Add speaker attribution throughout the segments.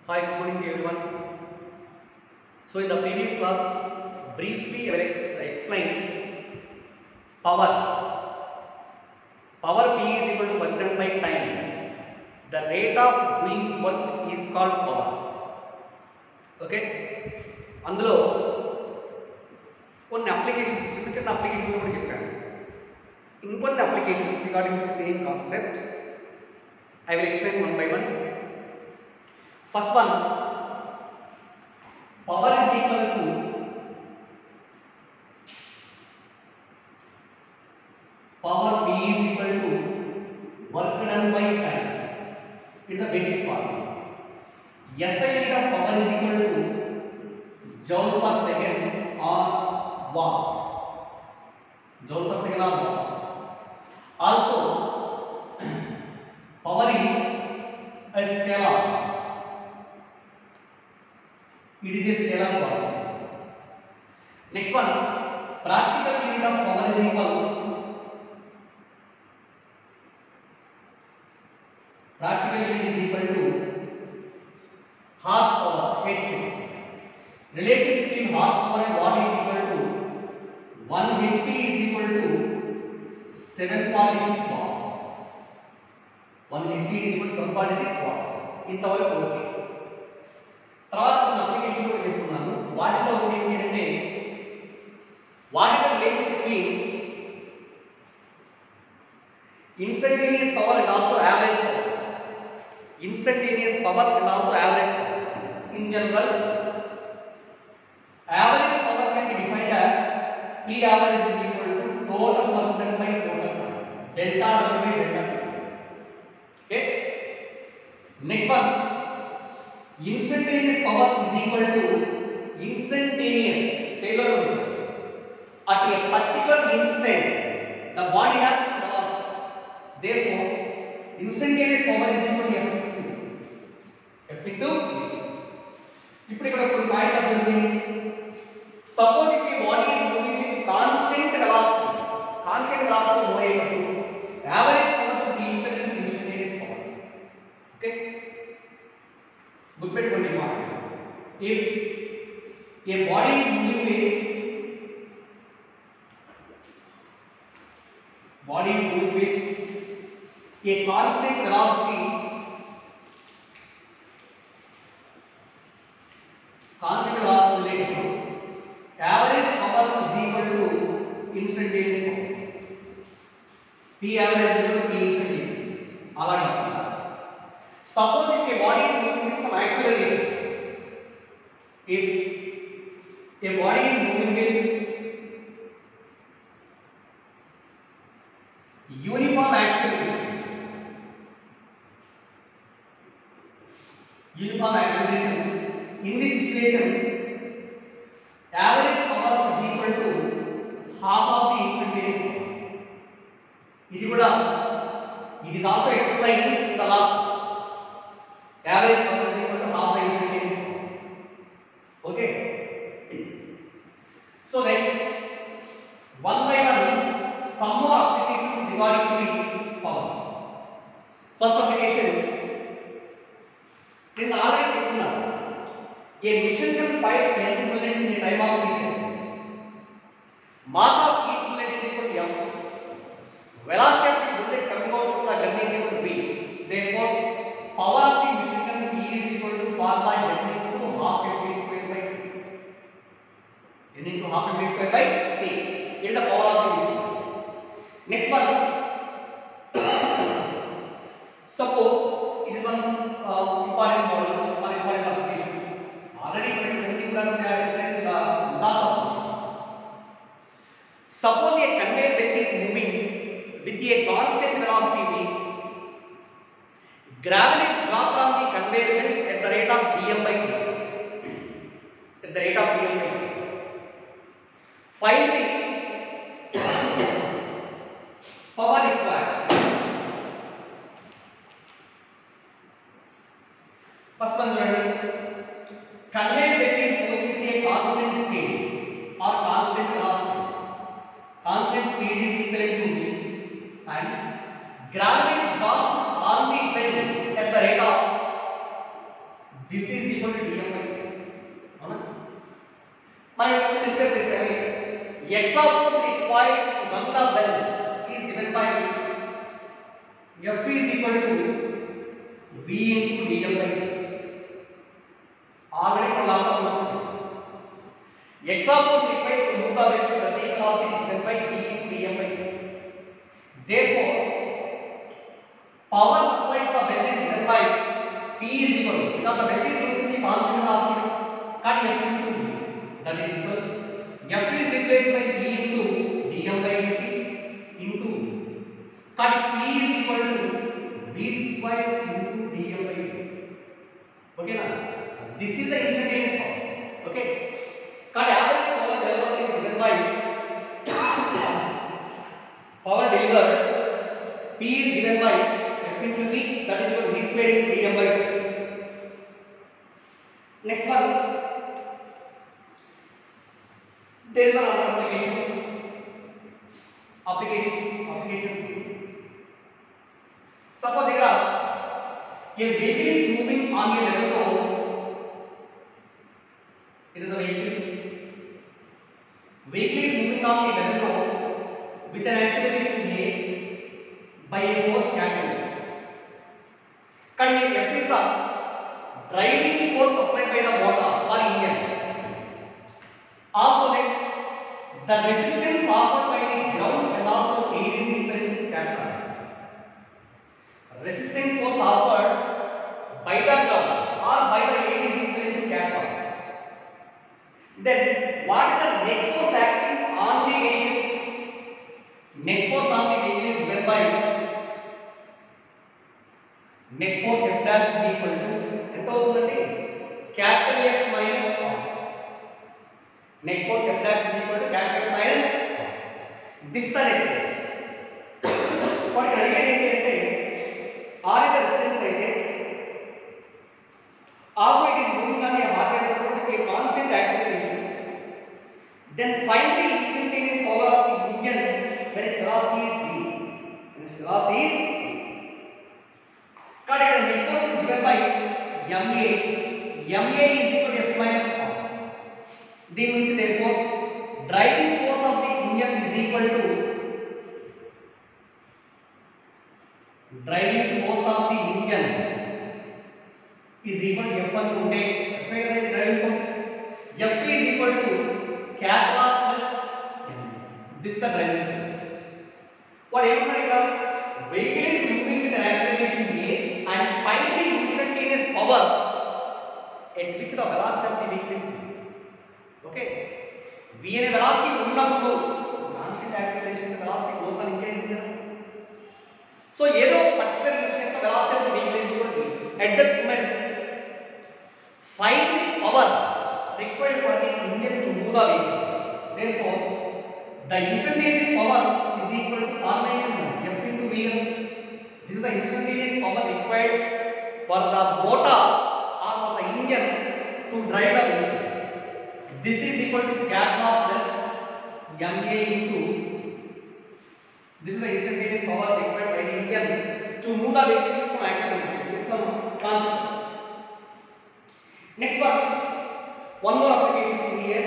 Speaker 1: Hi, good morning everyone. So in the previous class, briefly I will explain power. Power P is equal to work done by time. The rate of doing work is called power. Okay? అందులో కొన్ని applications చిన్న చిన్న applications కూడా చెప్పాను. ఇంకొన్ని applications regarding to same concept I will explain one by one. First one, power is equal to power P is equal to work done by time. It is the basic formula. SI unit of power is equal to joule per second or watt. Joule per second or watt. Also, power is a scalar. It is a scalar quantity. Next one, practical unit of power is equal. Practical unit is equal to horsepower HP. Relation between horsepower and watt is equal to 1 HP is equal to 746 watts. 1 HP is equal to 746 watts. ఇంతవరకు okay. తర్వాత కొన్ని application కూడా చెప్పుకున్నాను. వాటిలో ఒకటి ఏంటంటే వాటిలో relation between instantaneous power and also average power. Instantaneous power and also average power. In general, average power can be defined as P average is equal to total work done by total time. Delta W by delta T. Okay. Next one, instantaneous power is equal to instantaneous Taylor rules. At a particular instant, the body has velocity. Therefore, instantaneous power is equal to F into ఇప్పుడు ఇక్కడ కొన్ని point observe చేయండి. Suppose if ఈ body is moving with constant velocity move అయ్యేటప్పుడు average power should be equal to instantaneous power. Okay, గుర్తుపెట్టుకోండి మాట. If a body is moving with a constant velocity related to average power is equal to instantaneous power. P average is equal to P instantaneous. అలాగే suppose if a body is moving with some acceleration, if a body is moving with uniform acceleration, in this situation average power is equal to half of the instantaneous power. It is also explained in the last class. Average power is equal to half the instantaneous power. Okay, so next, one by one, some more applications regarding the power. First application, నేను already చెప్తున్నాను. A machine can fire 70 bullets in a time of 3 seconds. Mass of each bullet is equal to m. Velocity of the bullet coming out from the gun is equal to v. Therefore, power of the machine gun v is equal to 4 by n into half mv square by t. n into half mv square by t. It is the power of the machine. Next one, suppose it is one important model or important application. Already we have explained the laws of motion. Suppose a conveyor belt is moving with a constant velocity v. Gravel is dropped on the conveyor belt at the rate of dm by t. Find the power required. First one, conveyor belt is moving with a constant speed or constant velocity. Constant speed is equal to v and gravel is dropped on the belt at the rate of This is equal to dm by dt. అవునా? మనం ఇప్పుడు discuss చేసాము. Extra force required to run the well is given by F is equal to V into dm by dt. Already from last of motion. Extra force required to move the well to the same velocity is given by V into dm by dt. Therefore, power supplied to the well is given by P is equal to, because the well is moving the constant velocity, cut F into V. That is equal to F is replaced by V into dm by dt into cut P is equal to V square into dm by dt. Okay na? This is the instantaneous power. Okay. Cut average power delivered is given by power delivered P is given by F into V, that is equal to V square into dm by dt. Next one, there is another application. Suppose here a vehicle is moving on a level road. It is a vehicle is moving on a level road with an acceleration A by a force capital. F is the driving force applied by the motor or engine. Also let the resistance offered by the ground and also air is equal to capital. Resistance force offered by the ground or by the air is equal to capital. Then what is the net force acting on the vehicle? Net force on the vehicle is given by net force F dash is equal to ఎంత అవుతుందండి capital F minus R. Net force F dash is equal to capital F minus R. This is the net force. వాటికి అడిగేది ఏంటి అంటే R is the resistance అయితే also it is moving on a hardware with a constant acceleration. Then find the instantaneous power of the engine when its velocity is v. When its velocity is v. Correct. Net force is given by ma. Ma is equal to F minus R. This means therefore driving force of the engine is equal to driving force of the engine is equal to F1 ఉంటే F is driving force. F is equal to capital R plus M. This is the driving force. What ఏమన్నాడు ఇక్కడ vehicle is moving with an acceleration A and find the instantaneous power at which the velocity of the vehicle is v. Okay. V అనే velocity ఉన్నప్పుడు constant acceleration velocity goes on increasing కదా. So ఏదో particular instant velocity of the vehicle is equal to v. At that moment find the power required for the engine to move the vehicle. Therefore, the instantaneous power is equal to formula F into V. This is the instantaneous power required for the motor or for the engine to drive the vehicle. This is equal to capital plus ma into. This is the instantaneous power required by the engine to move the vehicle with some acceleration, with some constant. Next one more application here.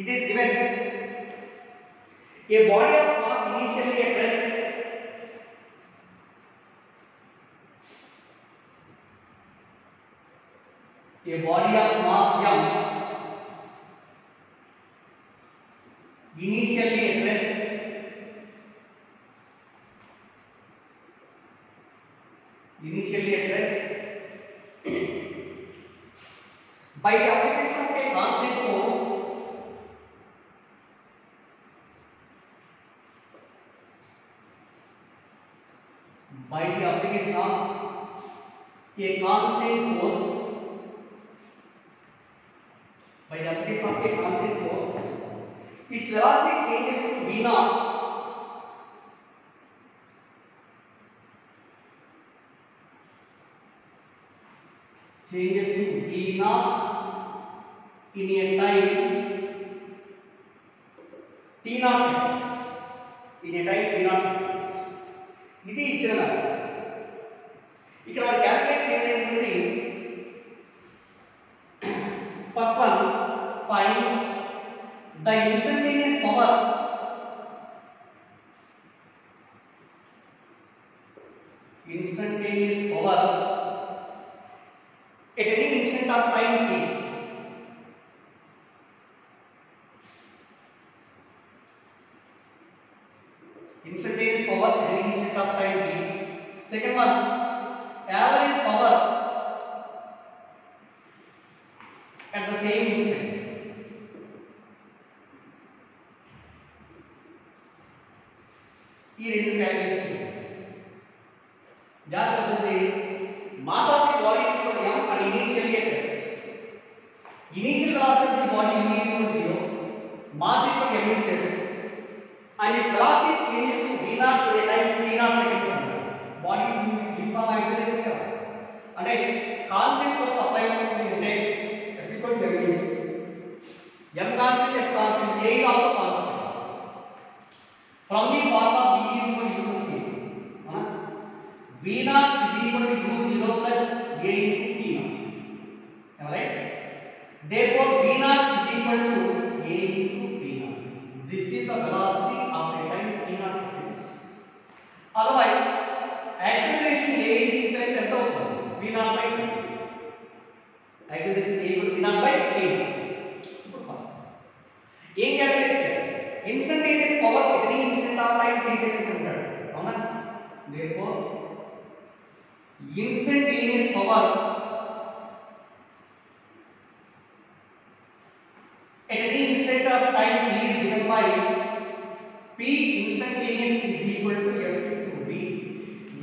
Speaker 1: It is given a body of mass initially at rest a body of mass m initially at rest by the application of a constant force by the application of a constant force its velocity changes to v naught changes to v naught in a time t naught seconds. In a time t naught seconds. ఇది ఇచ్చిన ఇక్కడ మనం calculate చేయడానికి first one find the instantaneous power at any instant of time t. Instantaneous power at any instant of time t. Second one, average power at the same instant. ఈ రెండు calculations జాగ్రత్తగా mass of the body is equal to m and initially at rest. Initial velocity of the body v is equal to 0, mass is equal to m into and its velocity changes to v naught to a time t naught seconds. Body is moving with uniform acceleration కదా అంటే constant force apply అవుతుంది అంటే f equal to m. m constant, f constant, a is also constant. From the formula v is equal to u plus c. V naught is equal to u0 plus a into t naught. Am I right? Therefore, V naught is equal to a into t naught. This is the velocity of a time t naught seconds. Otherwise, acceleration a is equal to ఎంత అవుతుంది? V naught by t. Acceleration a equal to V naught by t. ఇప్పుడు first ఏం calculate చేయాలి? Instantaneous power at any instant of time t seconds అంటాడు. అవునా? Therefore, instantaneous power at any instant of time t is given by p instantaneous is equal to f into v,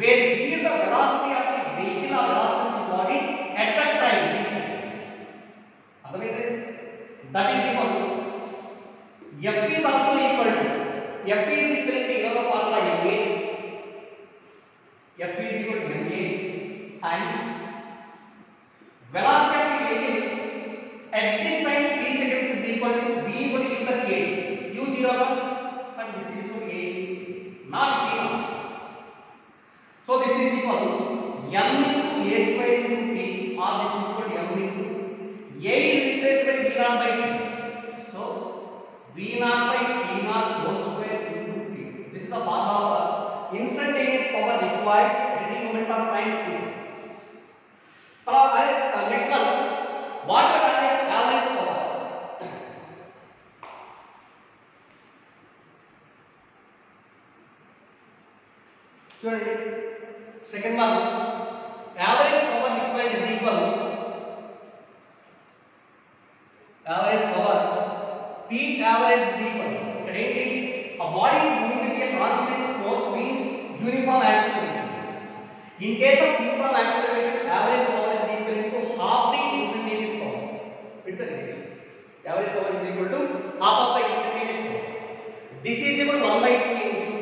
Speaker 1: where v is the velocity of the vehicle or velocity of the body at that time t seconds. అర్థమైంది? That is equal to f is also equal to f is equal to another formula ma. F is equal to ma and velocity of the vehicle at this time t seconds is equal to v equal to u plus a. u0 and this is equal to a, not t naught. So this is equal to m into a square into t, or this is equal to m into a is replaced by v naught by t. So v naught by t naught whole square into t. This is the formula of instantaneous power required at any moment of time t seconds. Next one, what is the average power? చూడండి, second one, average power required is equal average power p average is equal ఇక్కడ ఏంటి a body is moving with a constant force means uniform acceleration. In case of uniform acceleration, average power is equal to half the instantaneous power. It's the relation. Average power is equal to half of the instantaneous power. This is equal to 1 by 2 into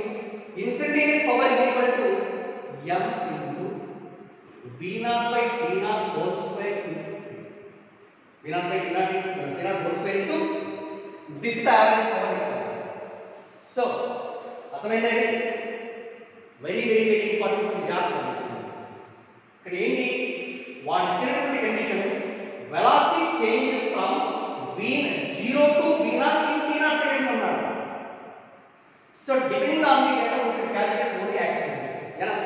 Speaker 1: instantaneous power is equal to m into v naught by t naught whole square into v naught by t naught whole square into this is the average power required. So, అర్థమైందా? Very important జాగ్రత్త. ఇక్కడ ఏంటి వాడు ఇచ్చినటువంటి condition velocity change from v0 to v0 in t naught seconds అన్నారు. So depending on the data we should calculate only acceleration. enough.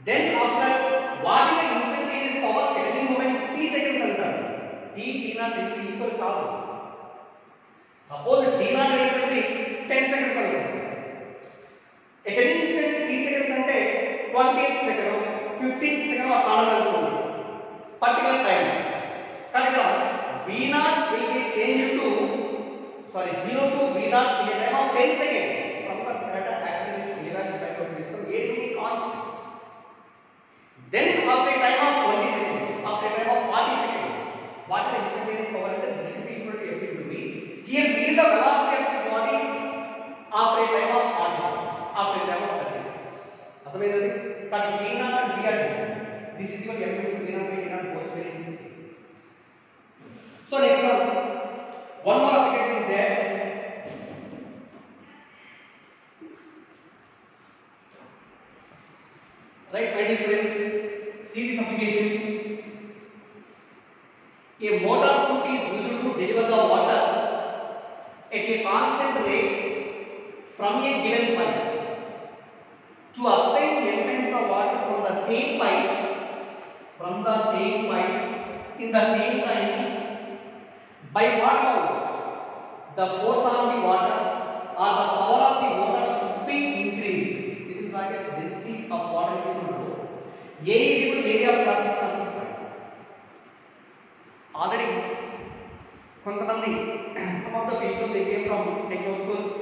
Speaker 1: Then after that, what is the instantaneous power at any moment t seconds అంటారు. t naught అనేది equal కాదు. Suppose t naught అనేది 10 seconds అనుకోండి. at any instant t seconds అంటే 20th second 15th second అట్లా అనుకోండి particular time. కనుక v naught will be changed to 0 to v naught in a time of 10 seconds from the data acceleration given by the system a to be constant. Then after a time of 20 seconds, after a time of 40 seconds, what is the instantaneous power? This should be equal to f into v. Here v is the velocity of the body after a time of 40 seconds, after a time of 30 seconds. అర్థమైంది? But v naught and v are different. This is your M denominator goes very quickly. So next one more application is there. Right, my dear students, see this application. A motor pump is used to deliver the water at a constant rate from a given pipe. To obtain n times the water from the same pipe in the same time, by what mode? The force on the water or the power of the water should be increased. This is brackets density of water is equal to A is equal to area of cross section of the pipe. Already కొంతమంది some of the people they came from techno schools,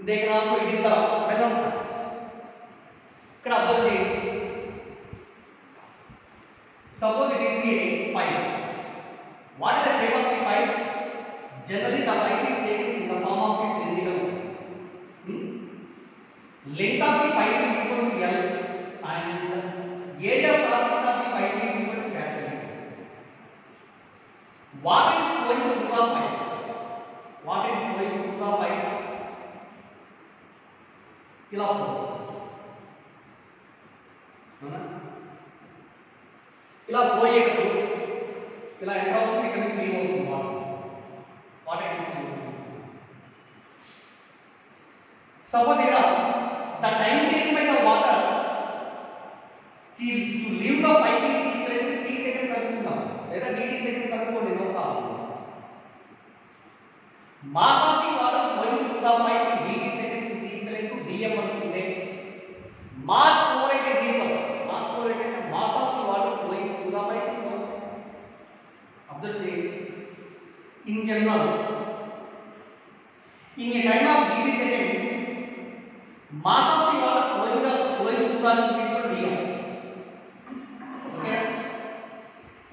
Speaker 1: they can also it is the well of fact. ఇక్కడ observe చేయండి. Suppose it is a pipe. What is the shape of the pipe? Generally the pipe is taken in the form of a cylindrical. Length of the pipe is equal to L and area of cross section of the pipe is equal to capital L. Water is flowing through the pipe. Water is flowing through the pipe. ఇలా flow. అవునా? ఇలా flow అయ్యేటప్పుడు ఇలా enter అవుతుంది, ఇక్కడ నుంచి leave అవుతుంది water ఇక్కడ నుంచి లీవ్ అవుతుంది. సపోజ్ ఇక్కడ the time taken by the water to leave the pipe is equal to t seconds అనుకుందాం, లేదా dt సెకండ్స్ అనుకోండి, no problem. Mass of the water flowing through the pipe in dt seconds is equal to dm అనుకుంటే mass flow rate is equal, mass flow rate అంటే mass of the water flowing through the pipe in 1 second. Observe చేయండి. In general, in a time of dt seconds, mass of the water flowing through the pipe is equal to dm. Okay.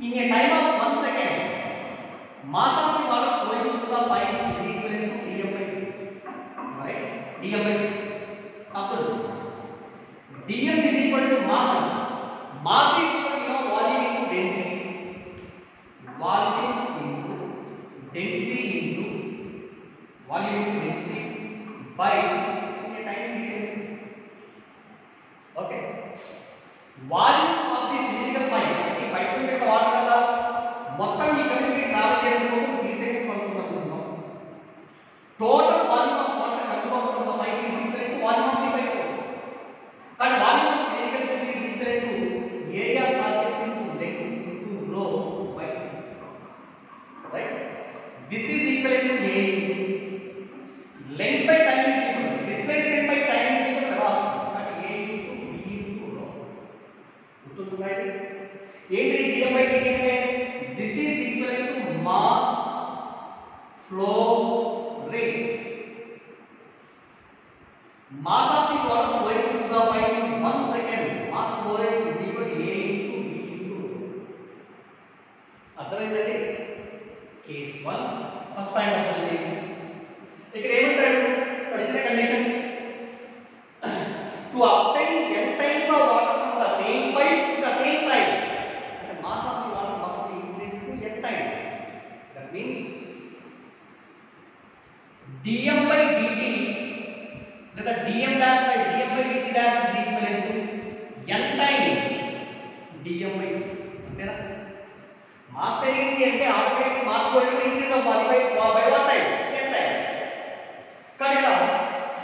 Speaker 1: In a time of 1 second, mass of the water flowing through the pipe is equal to dm by dt. Right? dm by dt. Observe. dm is equal to mass. Mass is equal to volume into density. Volume into density into volume into density by in a time t seconds. Okay. Volume of the cylindrical pipe, ఈ pipe నుంచి ఎంత water వల్ల మొత్తం ఇక్కడ నుంచి travel చేయడం కోసం t seconds పడుతుందనుకుంటున్నాం. Total volume of water coming out from the pipe is equal to volume of the pipe. కానీ volume of cylindrical pipe is equal to area of cross section into length into rho by, right? This is equal to A. Length by time is equal to displacement by time is equal to velocity. That A into V into rho. గుర్తుందా ఇది? ఏంటి dm by dt అంటే this is equal to mass flow rate. Mass of the water flowing through the pipe in 1 second, mass flow rate is equal to A into V into rho. అర్థమైందండి? Case 1 first point observe చేయండి. ఇక్కడ ఏమంటాడు, ఇచ్చిన condition to obtain n times the water from the same pipe in the same time, అంటే mass of the water must be increased to n times. That means dm by dt లేదా dm dash by dt dash is equal to n times dm by dt. అంతేనా? Mass పెరిగింది అంటే automatic mass flow rate increase అవ్వాలి by what time, n times. కానీ ఇక్కడ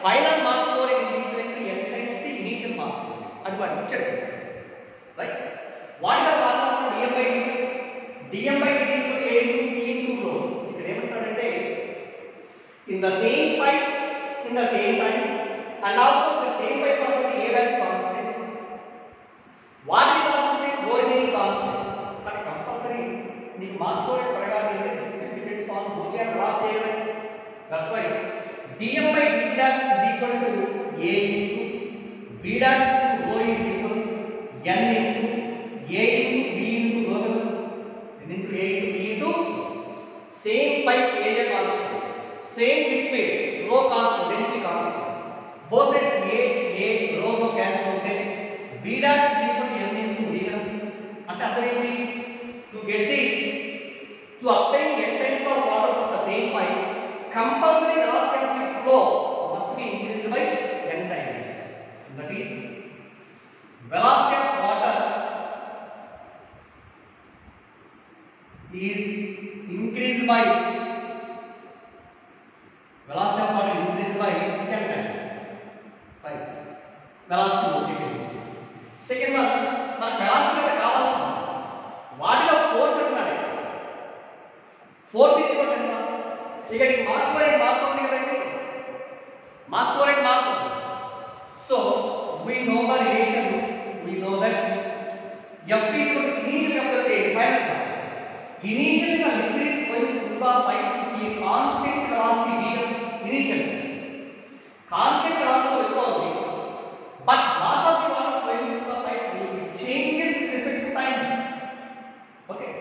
Speaker 1: final mass flow rate is equal to n times the initial mass flow rate. అది వాడు ఇచ్చాడు, right? What is the formula for dm by dt? dm by dt equal to a into p into rho. ఇక్కడ ఏమంటాడంటే in the same pipe in the same time and also the same pipe property a value constant. What is constant? Rho is constant. కానీ compulsory నీకు mass flow rate పెరగాలి అంటే this depends on only on cross area. That's why dm by dt dash is equal to a into v dash into rho is equal to n into a into v into rho, n into a into v into same pipe area constant, same liquid rho constant, density constant. Both sides a rho cancel అవుతాయి. v dash flow must be increased by n times. That is, velocity of water is increased by velocity of water is increased by 10 times. Right? Velocity multiplication. Second one, మన velocity అనేది కావాల్సింది వాటిలో force ఉండాలి. Force equal ఎంత? ఇక ఈ mass flow rate మారుతుంది కదండి. మాస్ ఫ్లో రేట్ మారుతుంది. So we know the relation, we know that F is equal to initial velocity final. Initially the liquid is going through the pipe with a constant velocity dm initially. Constant velocity will go away, but mass of the water flowing through the pipe will be changes with respect to time. Okay.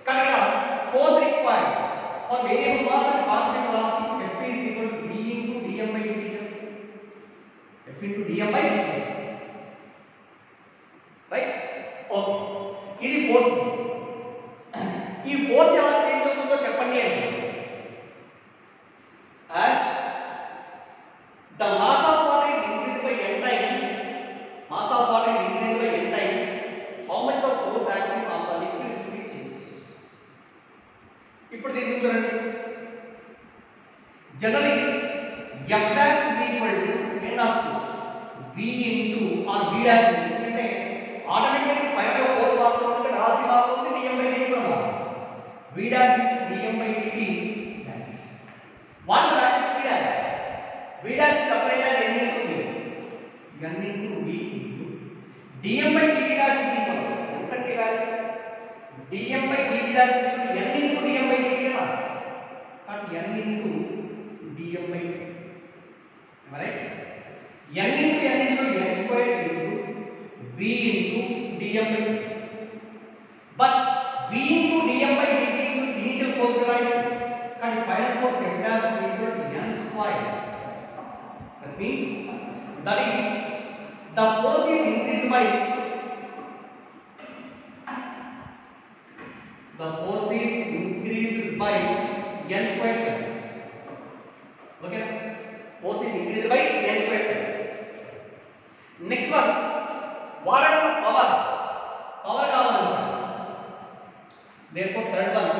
Speaker 1: Correct. Force required for variable mass and constant velocity F is equal to v into dm by dt. F into dm by dt. Right? Okay. ఇది force. ఈ force ఎలా change అవుతుందో చెప్పండి అంటే as the mass of water is increased by n times, mass of water is increased by n times, how much the force acting on the liquid will be changes. ఇప్పుడు దీన్ని చూడండి. Generally F dash is equal to n of v into or v dash అంటే automatically final గా force మారుతుంటే velocity మారుతుంది, dm by dt కూడా మారుతుంది. v dash into dm by dt dash. What is v dash? v dash is applied as n into v. n into v into dm by dt dash is equal to ఎంతకి value dm by dt dash is equal to n into dm by dt కదా. at n into dm by dt. Am I right? n into n is equal to n square into v into dm by dt. But v into dm by dt is initial force right, and final force F dash is equal to n square. That means that is the force is increased by n square times. Okay, force is increased by n square times. Next one, what are the power కావాలి. Therefore third one,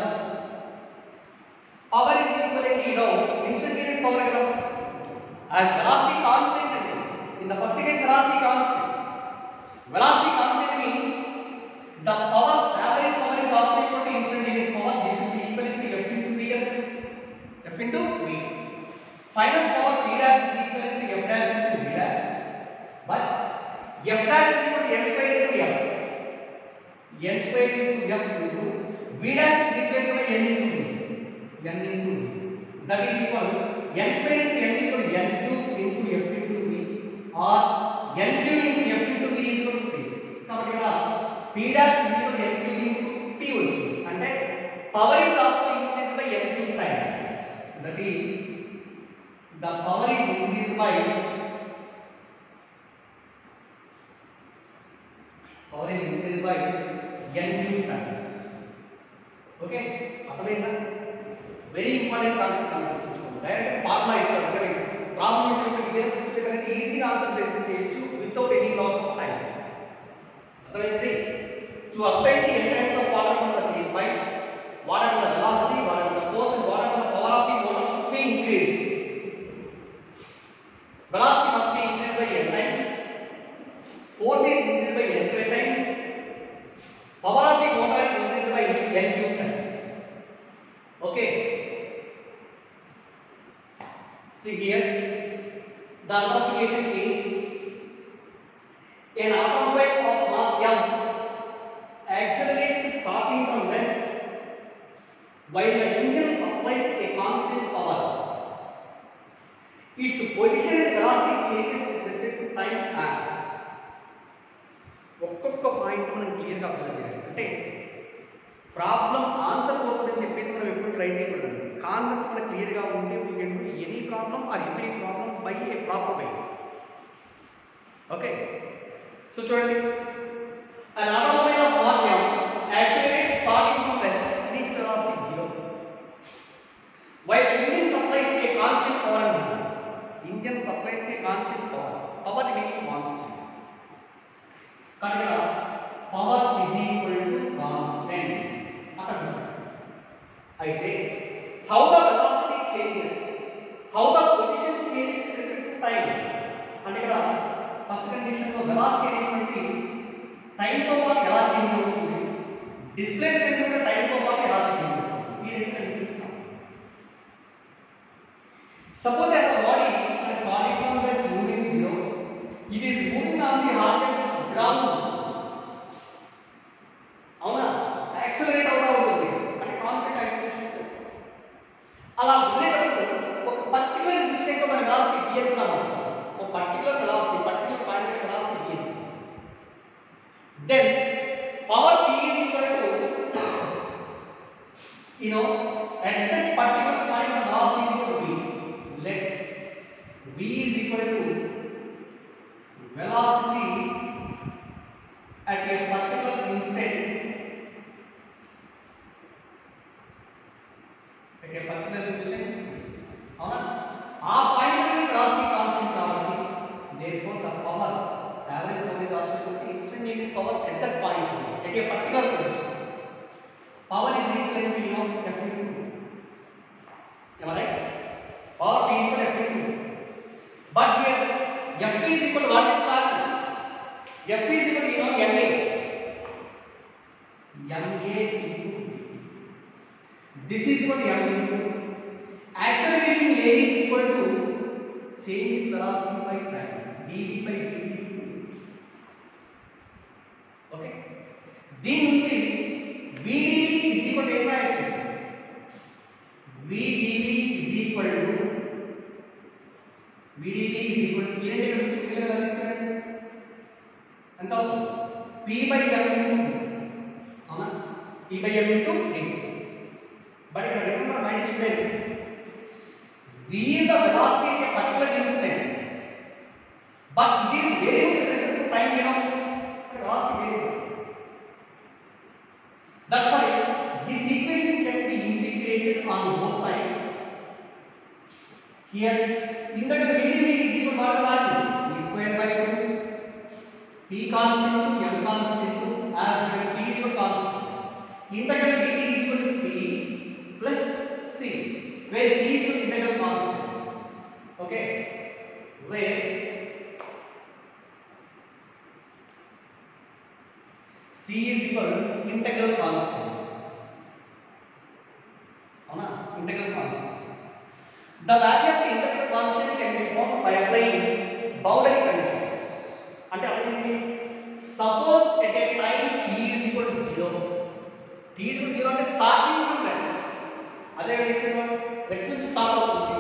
Speaker 1: power is equivalent to instantaneous power kada. As velocity constant, in the first case velocity constant. Velocity constant means the power, average power is also equal to instantaneous power. This should be equivalent to F into V. F into V. Final power P dash is equivalent to F dash into V dash. But F dash is equal to n square into F. N square into F into V dash is equal to n into V. N into V. That is equal to n square into n equal to n cube into F into V, or n cube into F into V is equal to P. కాబట్టి ఇక్కడ P dash is equal to n cube into P వచ్చింది. అంటే power is also increased by n cube times. That is, the power is increased by n cube times. Okay, అర్థమైందా? Very important concept గుర్తుంచుకోండి. Direct formula ఇస్తారు కదా, problem ఇచ్చినప్పుడు మీరు గుర్తుపెట్టుకుంటే ఈజీగా ఆన్సర్ చేయొచ్చు without any loss of time. అర్థమైంది? To apply the n times of water from the same pipe, what are the velocity, what are the force, and what are the power of the motor should be increased. Velocity must be increased by n times, force is increased by n square times, power of the motor is increased by n cube times. Okay, see here the application is an automobile of mass m accelerates starting from rest while the engine supplies a constant power. Its position and velocity changes with respect to time as. ఒక్కొక్క point మనం క్లియర్గా observe చేయాలి. అంటే problem answer కోసం అని చెప్పేసి మనం ఎప్పుడు ట్రై చేయకూడదు. కాన్సెప్ట్ మనకు క్లియర్గా ఉంటే we can do any problem or every problem by a proper way. Okay, so చూడండి, an automobile of mass m accelerates starting from rest, initial velocity 0, while engine supplies a constant power and definition power meaning constant. కానీ ఇక్కడ power is equal to constant అంటారు. అయితే how the velocity changes, how the position changes with respect to time అంటే ఇక్కడ first condition లో velocity అనేది time తో పాటు ఎలా చేంజ్ అవుతుంది, డిస్ప్లేస్మెంట్ కూడా టైం తో పాటు ఎలా చేంజ్ అవుతుంది, ఈ రెండు conditions. Suppose that the body on a solid ground is moving zero, it is moving on the hard ground. అవునా, యాక్సిలరేట్ అవుతా ఉంటుంది అంటే కాన్స్టెంట్ యాక్సిలరేషన్. అలా వెళ్ళేటప్పుడు ఒక పర్టికులర్ డిస్టెన్స్ ఒక వెలాసిటీ v అనుకున్నాము, ఒక పర్టికులర్ వెలాసిటీ పర్టికులర్ పాయింట్ దగ్గర velocity v. Then power p is equal to at that particular point the velocity is equal to v. Let v is equal to velocity at a particular instant, అవునా, ఆ point లో velocity constant కాబట్టి therefore the power average power is also equal to instantaneous power at that point at a particular position. Power is equal to f into 2. Am I right? Power p is equal to f into 2. But here f is equal to what is value? F is equal to ma into this is equal to m into acceleration a is equal to change in velocity by time dv by dt. Okay, దీని నుంచి vdv is equal to ఎంత రాయొచ్చు, vdv is equal to ఈ రెండు ఇక్కడ నుంచి clear గా తీసుకోండి ఎంత అవుతుంది, p by m into d. అవునా, p by m into d. But remember my students, v is the velocity at a particular instant, but it is variable with respect to time. Velocity variable. That's why this equation can be integrated on both sides. Here integral vdv is equal to what value, v square by 2 p constant to m constant to as given p is equal to constant. Integral dt is equal to p plus c, where c is the integral constant. Okay, where c is equal to integral constant. Avuna, integral constant. The value of the integral constant can be found by applying boundary conditions. అంటే అదేంటి, suppose at a time t is equal to 0, t is equal to 0 అంటే starting from rest, అదే కదా ఇచ్చిన rest నుంచి start అవుతుంది.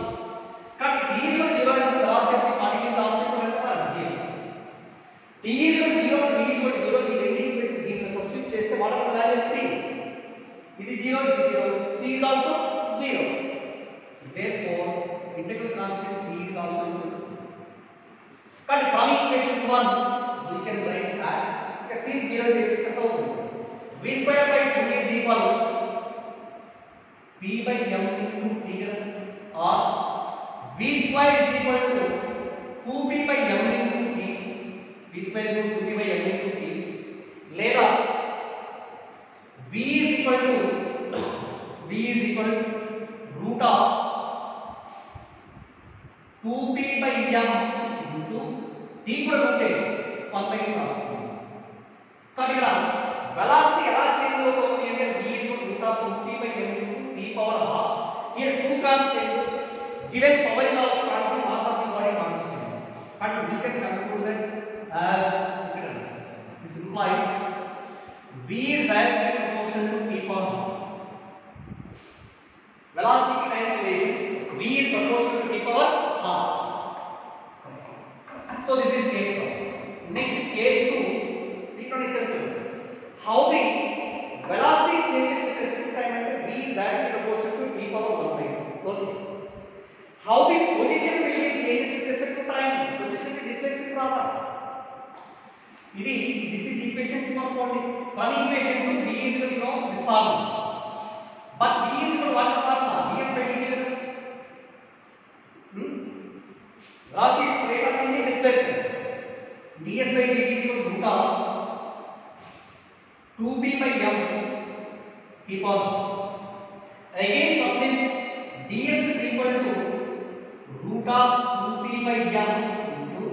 Speaker 1: కానీ t is equal to 0 అంటే velocity of the particle is also equal to 0. t is equal to 0 v is equal to 0, ఈ రెండు ఈక్వేషన్ దీంట్లో సబ్స్టిట్యూట్ చేస్తే what are the value c, ఇది 0 ఇది 0, c is also 0. Therefore integral constant c is also equal to 0. కానీ from equation 1 we can write as c 0 చేస్తే ఎంత అవుతుంది, v square by 2 is equal p by m into t or v square is equal to 2p by m into t, v square is equal to 2p by m into t, లేదా v is equal to root of 2p by m into t కూడా ఉంటే 1 by 2 రాస్తుంది. కాబట్టి ఇక్కడ velocity ఎలా change అవుతుంది అంటే v is equal to root of 2p by m into t power half. Here 2 constant, given power is also constant, mass of the body constant, and we can conclude that as impedance. This implies v is directly proportional to t power half. Velocity की time relation v is proportional to t power half. So this is case 1. Next case 2, how the velocity changes with respect to time and v is directly proportional to t power 1 by 2. Okay. How the position will be changes with respect to time, position की displacement రావా, ఇది this is equation 2 అనుకోండి. One equation 2 v is equal to this formula, but v is equal to what is the formula, vs by dt. velocity rate of change in displacement. ds by dt is equal to root of 2p by m p power. Again from this ds is equal to root of 2p by m into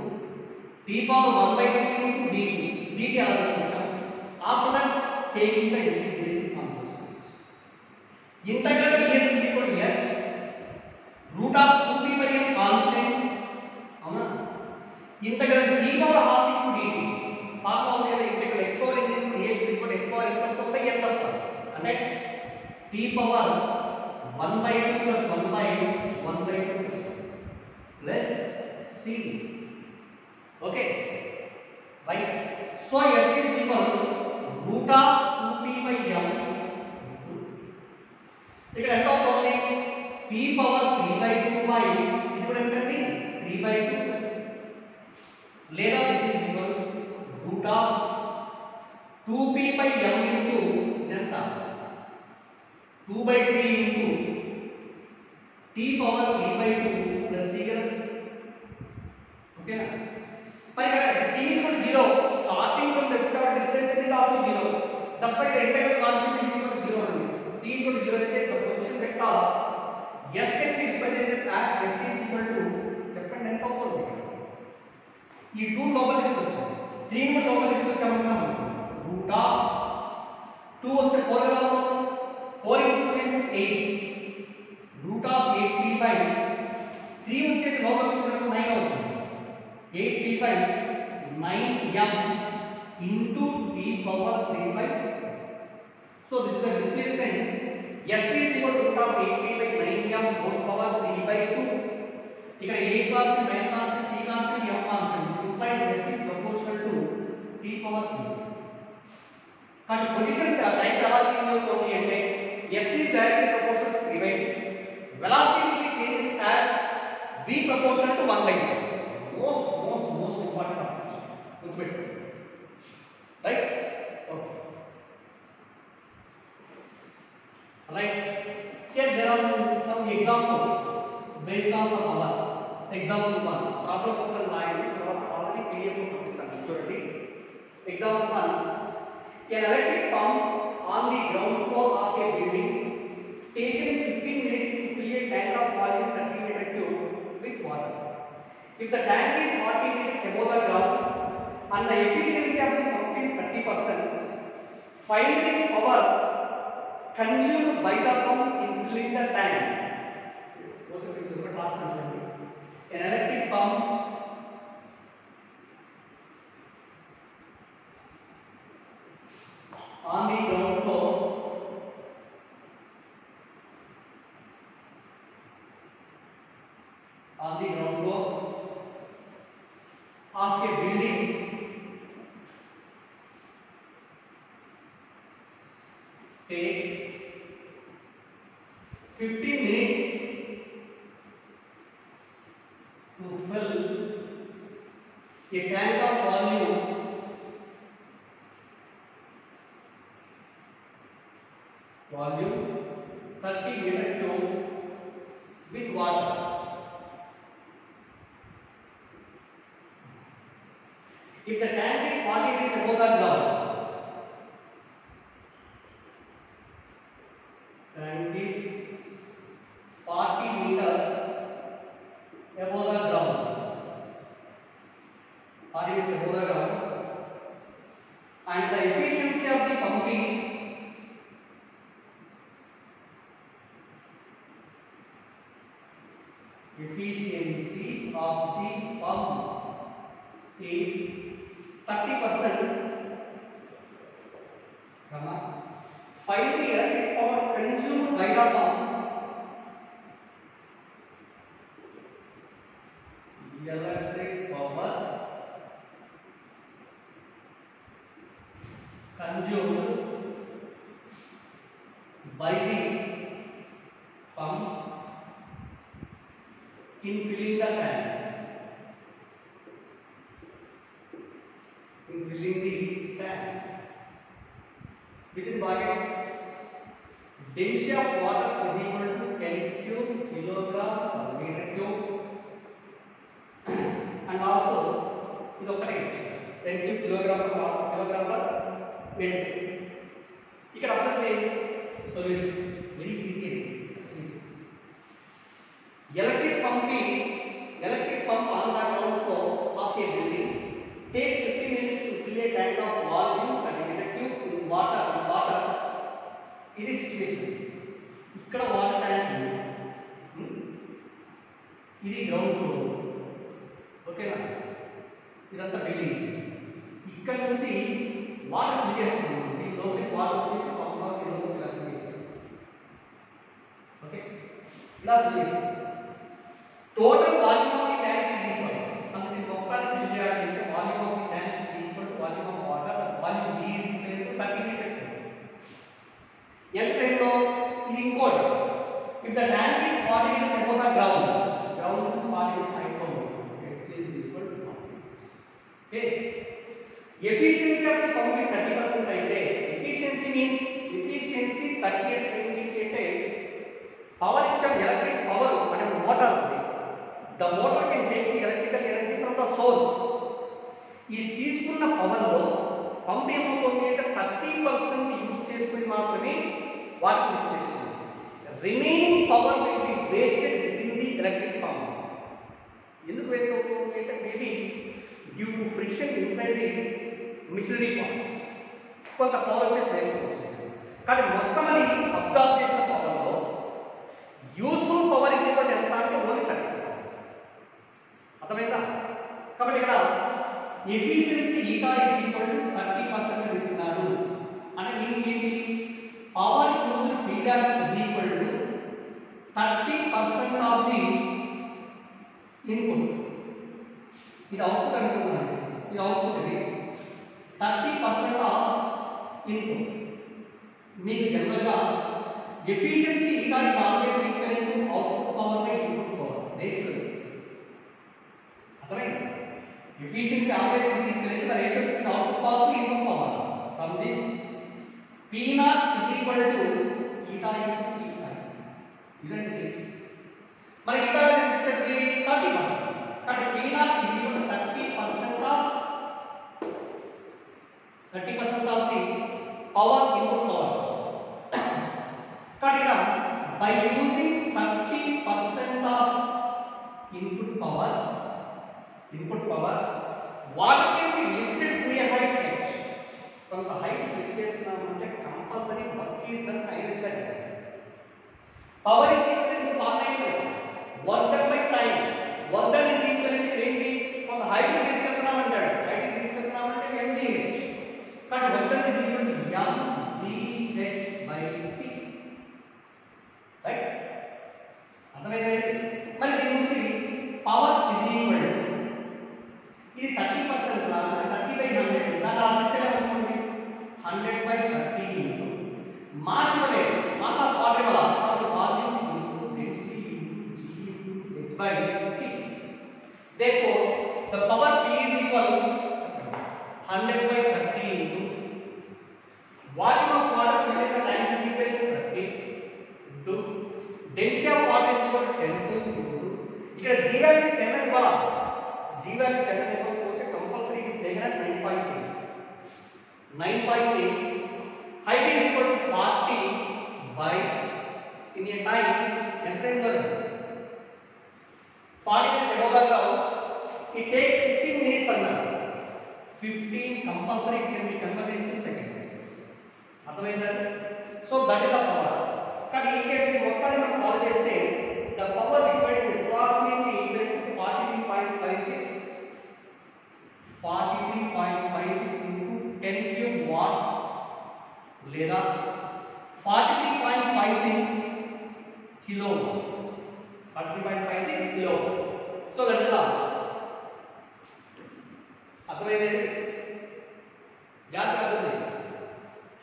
Speaker 1: p power 1 by 2 into dt. dt అలా తీసుకుంటాం. After that taking the integration functions. Integral ds is equal to s root of 2p by m constant. అవునా? Integral p power half into dt. Formula ఉంది కదా, integral x power n into dx is equal to x power n plus 1 by n plus 1. అంటే p power 1 by 2 plus 1 by 1 by 2 plus 1 plus c. Okay, right? So s is equal to root of 2p by m. ఇక్కడ ఎంత అవుతుంది? p power 3 by 2 by ఇది కూడా ఎంతండి? 3 by 2 plus లేదా this is equal to root of 2p by m into ఎంత? 2 by 3 into t power 3 by 2 plus c కదా. ఓకేనా? మరి ఇక్కడ t is equal to 0. Starting from the displacement is also 0. That's why the integral constant is equal to 0 only. C is equal to 0 అయితే the position vector s can be represented as s is equal to చెప్పండి ఎంత అవుతుంది? ఈ 2 లోపల తీసుకొచ్చాం, 3 కూడా లోపల తీసుకొచ్చామంటున్నాం. Root of 2 వస్తే 4 కదా అవుతుంది. 4 into 2 is 8. Root of 8p by 3 వచ్చేసి లోపల తీసుకొచ్చినప్పుడు 9 అవుతుంది. 8p by 9m into t power 3 by 2. So this is the displacement. S is equal to root of 8p by 9m whole power 3 by 2. ఇక్కడ a constant, 9 constant, t constant, m constant. This implies s is proportional to t power 3. కానీ position time ఎలా change అవుతుంది అంటే s is directly proportional to 3 by 2. Velocity changes as v proportional to 1 by 2. Most important approach. గుర్తుపెట్టుకోండి. Right? Okay. Right. Here there are some examples based on the power. Example 1. Problem ఒకసారి రాయండి, తర్వాత already PDF లో పంపిస్తాను చూడండి. Example 1. An electric pump on the ground floor of a building taken 15 minutes to fill a tank of volume 30 meter cube with water. If the tank is 40 meters above the ground and the efficiency of the pump is 30%, find the power consumed by the pump in filling the tank. An electric pump on the ground floor of a building takes 15 minutes to fill a tank of volume 30 meter cube with water. If the tank is 40 meters above the ground, tank is 40 meters above the ground, 40 meters above the ground, and the efficiency of the pump is is 30%, find the electric power consumed by the pump. Electric power consumed by the pump in filling the tank. Within brackets, density of water is equal to 10 cube kilogram per meter cube. 10 kilogram per metre. ఇక్కడ apply చేయండి solution very easy అండి. electric pump on the ground floor of a building takes 50 minutes to fill a tank of volume that is effective in water. ఇది situation. ఇక్కడ water tank ఉంది, ఇది ground floor, ఓకేనా? ఇదంతా building. ఇక్కడ నుంచి water fill చేస్తున్నాం, దీని లోపలికి వాటర్ వచ్చేసి పంపులో లోపలికి ఇలా ఫిల్ చేస్తాం. ఓకే, ఇలా ఫిల్ చేస్తాం. Total volume of the tank is equal, అంటే దీని మొత్తాన్ని ఫిల్ చేయాలి అంటే volume of the tank is equal to volume of water, volume V is equal to 30 litre. ఎంత టైంలో ఇది ఇంకోటి. If the tank is 40 metres above the ground నుంచి 40 మీటర్స్ హైట్ లో ఉంది, h is equal to 40 metres. Okay, efficiency of the pump is 30% అయితే efficiency means efficiency 30 అంటే power ఇచ్చాం, ఎలక్ట్రిక్ పవర్ అంటే మోటార్ ఉంది. The motor can take the electrical energy from the source. ఈ తీసుకున్న పవర్ లో పంప్ ఏమవుతుంది అంటే 30% యూజ్ చేసుకుని మాత్రమే వాటర్ యూజ్ చేస్తుంది. Remaining power will be wasted with in the electric pump. ఎందుకు వేస్ట్ అవుతుంది అంటే maybe due to friction inside the machinery parts కొంత పవర్ వచ్చేసి వేస్ట్ అవుతుంది. కానీ మొత్తం అది అబ్జర్వ్ చేసిన పవర్లో యూస్ఫుల్ పవర్ ఇస్ ఈక్వల్ ఎంత అంటే ఓన్లీ 30%. అర్థమైందా? కాబట్టి ఇక్కడ efficiency eta is equal to 30% ఇస్తున్నాడు అంటే మీనింగ్ ఏంటి? Power used feedback is equal to 30% of the input. ఇది అవుట్పుట్ అనుకుంటున్నాను, ఇది అవుట్పుట్, ఇది 30% ఆఫ్ ఇన్పుట్. మీకు జనరల్గా efficiency eta is always equal to output power by input power ratio. అర్థమైంది? Efficiency always is equal to the ratio between output power to input power. From this, P naught is equal to eta into T I. Isn't it? మరి eta ఎంత వచ్చేది 30%. కాబట్టి P naught is equal to 30% of the power input power. కాబట్టి ఇక్కడ by using 30% of input power, water can be lifted to a height h. కొంత height lift చేస్తున్నామంటే compulsory work is done times the power is equal to formula work done by time. Work done is equal to ఏంటి? కొంత height తీసుకెళ్తున్నామంటాడు, height తీసుకెళ్తున్నామంటే mgh. కాబట్టి work done is equal to mgh by t. Right? అర్థమైందా? మరి దీని నుంచి power is equal to ఇది 30% లా అంటే 30/100 లా తీసుకెళ్ళాలనుకోండి 100/30 into mass ఇవ్వలేదు, మాస్ ఆఫ్ వాటర్ ఇవ్వాలి కాబట్టి volume into density into g into h/t. therefore the power P is equal 100/30 into volume of water filled in the tank is equal to 30 into density of water is equal to 10 into ఇక్కడ g value 10 అని ఇవ్వాలి. g value 10 అని ఇవ్వకపోతే compulsory it is taken as 9.8. 9.8 height is equal to 40 by in a time ఎంత అయిందో 40 minutes above the ground. It takes 15 minutes అన్నారు. 15 compulsory can be converted into seconds. అర్థమైందా? So that is the power. కానీ ఈ case మొత్తాన్ని మనం solve చేస్తే the power required is approximately equal to 43.56 into 10 cube watts లేదా 43.56 kilowatt. 43.56 kilowatt. So that is the answer. అర్థమైంది? జాగ్రత్తగా అర్థం చేయండి.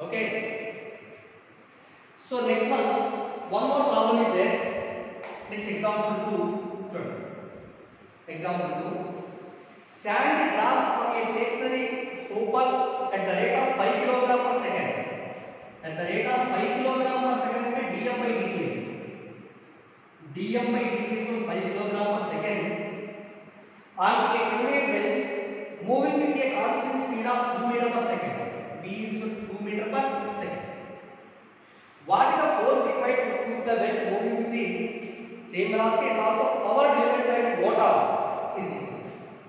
Speaker 1: Okay. So next one more problem is there. Next example 2. చూడండి. Example 2. Sand drops from a stationary hopper at the rate of 5 kg per second. At the rate of 5 kg per second అంటే dm/dt. dm/dt equal 5 kg per second on a conveyor belt moving with a constant same velocity and also power delivered by the motor is equal.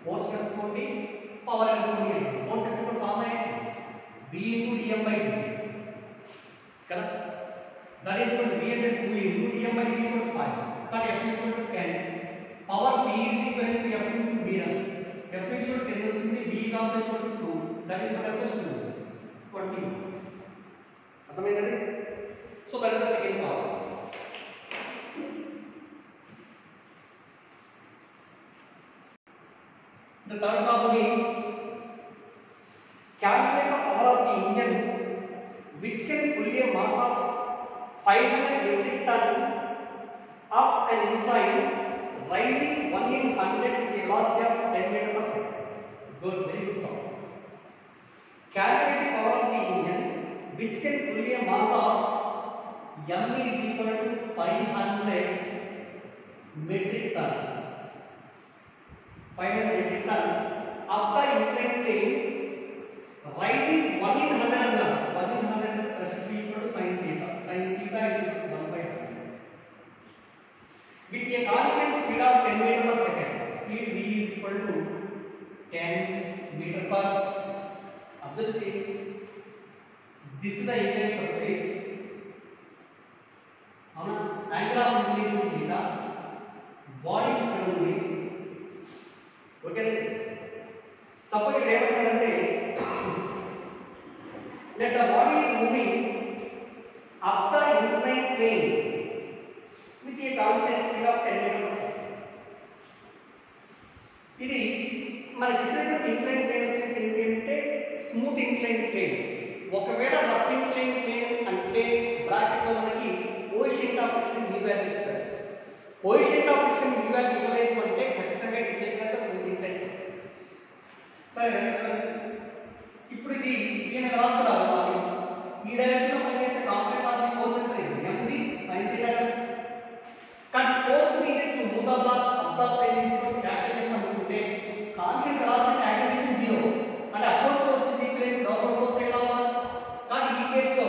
Speaker 1: Force కనుక్కోండి power కనుక్కోండి అంటే force ఎక్కడ formula ఏంటి v into dm by dt కదా that is equal to v into 2 into dm by dt equal to 5 but f is equal to 10 power p is equal to f into v f is equal to 10 వచ్చింది v is also equal to 2 that is equal to 20 అర్థమైంది so that is the second problem. The third problem is calculate the power of the engine which can pull a mass of 500 metric ton up an incline rising 1 in 100 with a velocity of 10 meters per second. Good, very good problem. Calculate the power of the engine which can pull a mass of m is equal to 500 metric ton. 500 metric ton up the inclined plane rising 1 in 100 another 1 in 100 that should be equal to sin theta is equal to 1 by 100 with a constant speed of 10 meter per second speed v is equal to 10 meter per second. Observe this is the inclined surface avuna angle of inclination theta body ikkada undi okay suppose it ఏమంటారంటే that the body is moving up the inclined plane with a constant speed of 10 meter per second. ఇది మన different incline plane వచ్చేసి ఏంటంటే smooth incline plane ఒకవేళ rough incline plane అంటే bracket లో మనకి coefficient of friction v value ఇస్తారు. Coefficient of friction v value ఇవ్వలేదు అంటే ఖచ్చితంగా it is like smooth incline surface. సరే ఇప్పుడు ఇది నేను రాసుకున్నా కదా ఈ డైరెక్షన్ లో పనిచేసే కాంపోనెంట్ ఆఫ్ ది ఫోర్స్ ఎంత mg sin theta కానీ force needed to move the block up the plane is equal to capital F అనుకుంటే కాన్స్టెంట్ వెలాసిటీ యాక్సిలరేషన్ 0 అంటే upward force is equal to downward force ఎలా కానీ ఈ case లో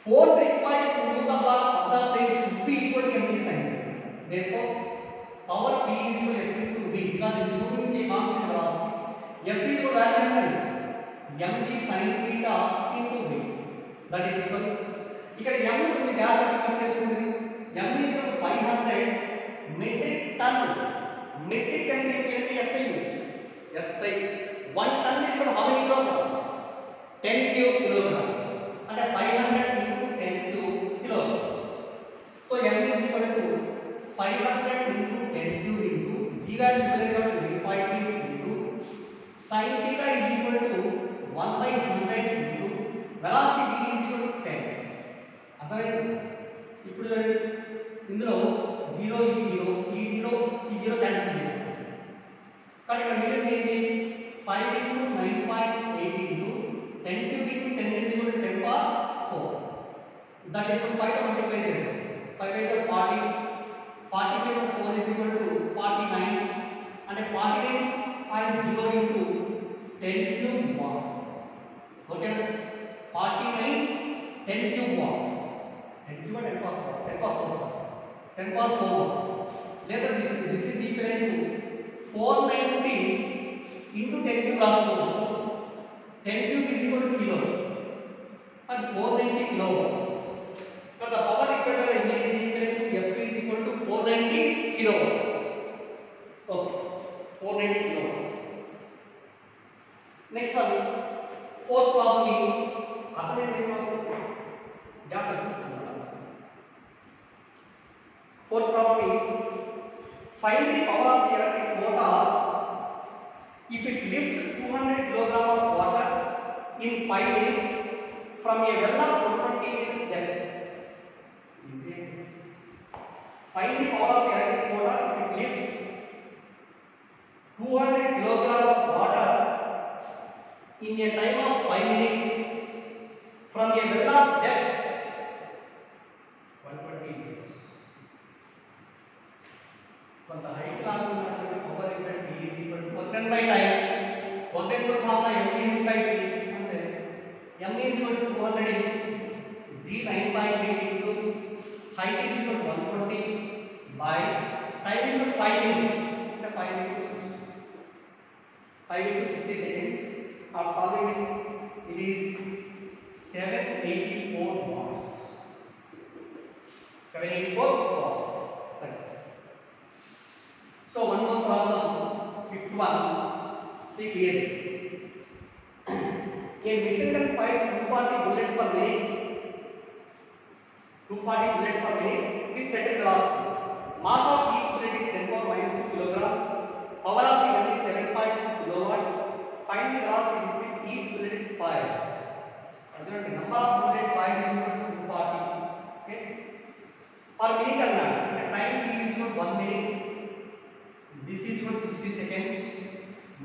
Speaker 1: force required to move the block up the plane should be equal to mg sin theta. Therefore power p is equal to F into v because it is moving with a constant velocity. F is equal to value mg sin theta into v that is equal ఇక్కడ m ఉంది జాగ్రత్తగా note చేసుకోండి m is equal to 500 metric ton metric అంటే ఏంటి SI 1 ton is equal to how many kilograms 10 cube kilograms అంటే 500 into 10 cube kilograms so m is equal to 500 into 10 cube into g value is equal to 8.2 into sin theta is equal to 1 by 100 into velocity v is equal to 10. అర్థమైంది ఇప్పుడు చూడండి ఇందులో 0 ఈ 0 cancel చేయాలి కానీ ఇక్కడ మిగిలింది ఏంటి 5 into 9.8 into 10 cube into 10 is equal to 10 power 4 that is equal to 5 తో మల్టిప్లై చేయండి 5 into 40 45 plus 4 is equal to 49 అంటే 49.0 into 10 cube watt okay 49 10 cube watt 10 cube 10 power 4 లేదా this is equal to 490 into 10 cube రాసుకోవచ్చు 10 cube is equal to kilo and 490 kilowatts so the power required by the engine is equal to F is equal to 490 kilowatts okay 490 kilowatts. Next one fourth problem is అర్థమైంది problem జాగ్రత్తగా చూసుకోండి. Fourth problem is find the power of the electric motor if it lifts 200 kg of water in 5 minutes from a well of 120 meters depth. Easy. Find the power of the electric motor if it lifts 200 kg of water in a time of 5 minutes from a well of depth 120 meters. కొంత height లాగా ఉన్నటువంటి power ఇక్కడ p is equal to work done by time work done for formula m is by p అంటే m is equal to 200 into g 9.8 into height is equal to 120 by time is equal to 5 minutes. The 5 into 6. 5 into 60 seconds. Of solving it is 784 watts. 784 watts. Right. So one more problem, fifth one. See clearly. A machine gun fires 240 bullets per minute. 240 bullets per minute with certain velocity. Mass of each bullet is 10 power minus 2 kilograms. Power of the gun is 7.2 kilowatts. Find the velocity with which each bullet is fired. The number of bullets fired is equal to 240. Okay. Per minute anna, the time t is equal to 1 minute. This is equal to 60 seconds.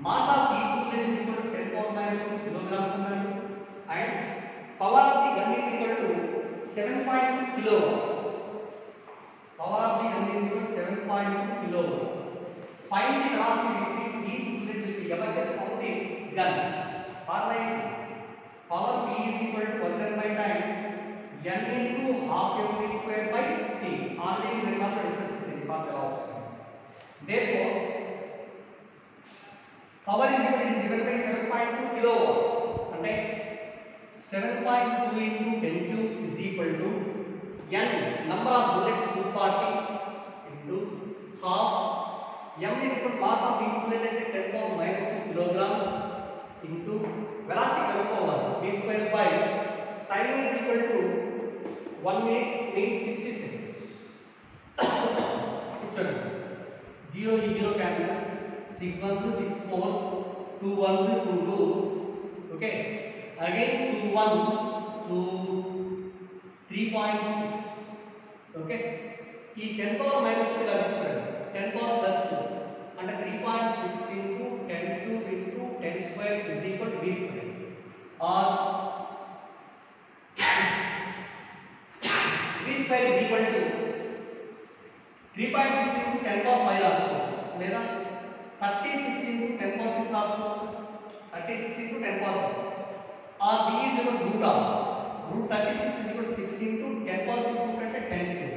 Speaker 1: Mass of each bullet is equal to 10 power minus 2 kilograms and power of the gun is equal to 7.2 kilowatts. Power of the gun is equal to 7.2 kilowatts. Find the velocity with which each bullet will be ever just found the gun. Formula power p is equal to 1 10 by time n into half mv square by t. Already we have discussed this in formula. Therefore, power is equal is given by 7.2 kilowatts. Okay. 7.2 into 10 cube is equal to n number of bullets 240 into half m is equal to mass of each bullet at 10 power minus 2 kilograms into velocity power v square by time is equal to 1 minute means 60 seconds. 0 is 0 cancel, 6 ones to 6 fours, 2 ones to 2 twos. Okay. Again 2 ones to 3.6. Okay. He 10 power minus 2 registered 10 power plus 2 and 3.6 into 10 cube into 10 square is equal to v square or v square is equal to 3.6 into 10 power 5 రాసుకోవచ్చు లేదా 36 into 10 power 6 రాసుకోవచ్చు 36 into 10 power 6 or v is equal to root of root 36 is equal to 6 into 10 power 6 root అంటే 10 cube.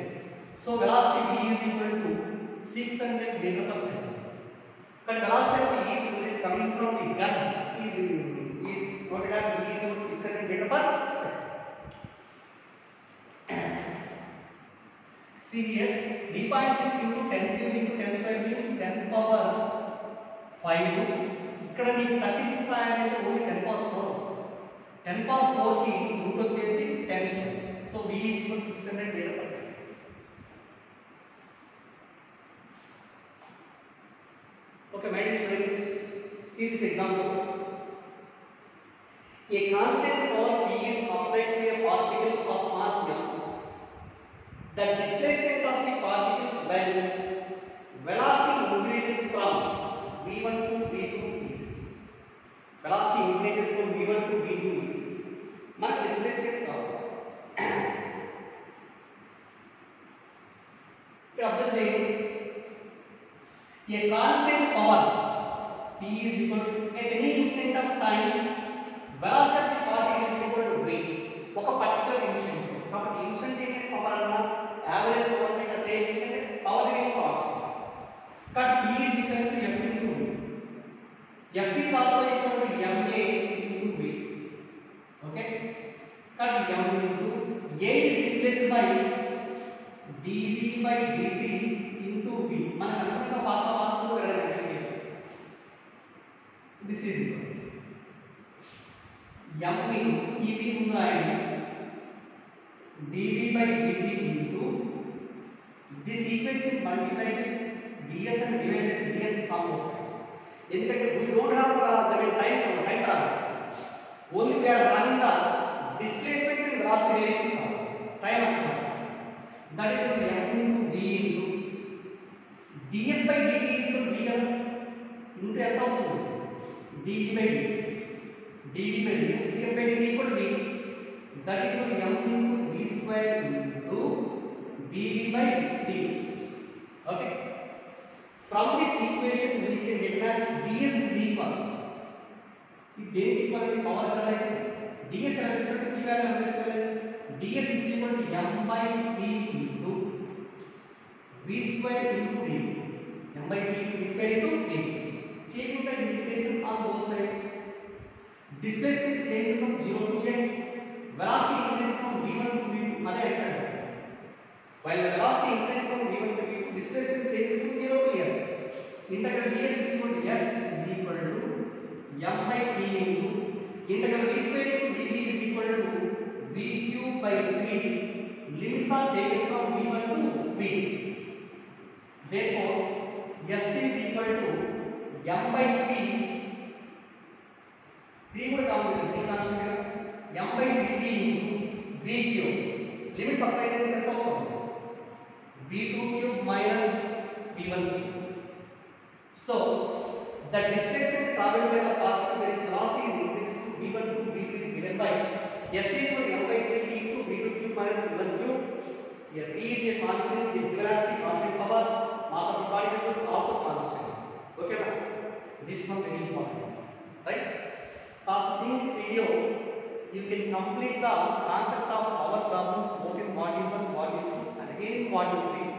Speaker 1: So velocity v is equal to 600 meter per second. But velocity is coming from the gun is noted as v is equal to 600 meter per second. See here 3.6 into 10 cube into 10 square means 10 power 5. ఇక్కడ నీకు 36 రాయాలంటే only 10 power 4. 10 power 4 కి route వచ్చేసి 10 square. So v is equal to 600 meter per second. Okay, my dear students, see this example. A constant power p is applied to a particle of mass m. The displacement of the particle when velocity increases from v1 to v2 is velocity increases from v1 to v2 is మన displacement కావాలి. ఇక్కడ observe చేయండి. A constant power p is equal to at any instant of time velocity of the particle is equal to v. ఒక particular instant కాబట్టి instantaneous power అన్న average power అంటే same ఏంటంటే power అనేది constant. Cut p is equal to f into v. f is also equal to ma into v. Okay. Cut m into a is replaced by dv by dt into v. మన కనుక పాత వాస్తు element this is equal m into ev ముందు రాయండి dv by dt into this equation is multiplied with ds and divided with ds on both sides. ఎందుకంటే we don't have time only we are running the displacement and velocity relation time that is equal to m into v into ds by dt is equal to v into ఎంత అవుతుంది dv by dx dv by ds ds by dt equal to v that is equal to m into v square into dv by dx. Okay, from this equation we can get as ds is equal ఇది దేనికి equal అంటే power కదా ds ఎలా తీసుకుంటే p value ఎలా తీసుకోవాలి ds is equal to m by p into v square into d. M by p v square into d. Taking the integration on both sides. Displacement change from 0 to s. Velocity increase from v1 to v2. Other end. While the velocity increase from v1 to v2, displacement changes from 0 to s. Integral ds is equal to s is equal to m by p into integral v square into dt is equal to v cube by 3. Limits are taken from v1 to v. Therefore, s is equal to m by p. 3 కూడా కావాలి 3 constant కదా m by dt into v cube. Limits apply చేస్తే ఎంత అవుతుంది v2 cube minus v1 cube. So, the displacement traveled by the particle when its velocity is increased to v1 to v2 is given by s is equal to m by 3t into v2 cube minus v1 cube. Here t is a constant, is given as the constant power, mass of the particles is also constant. Okay, na? This one very important, right? After seeing this video, you can complete the concept of power problems both in module 1, module 2 and again in module 3.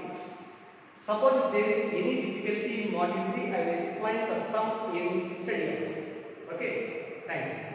Speaker 1: Suppose if there is any difficulty in module 3, I will explain the sum in study hours. Okay, thank you.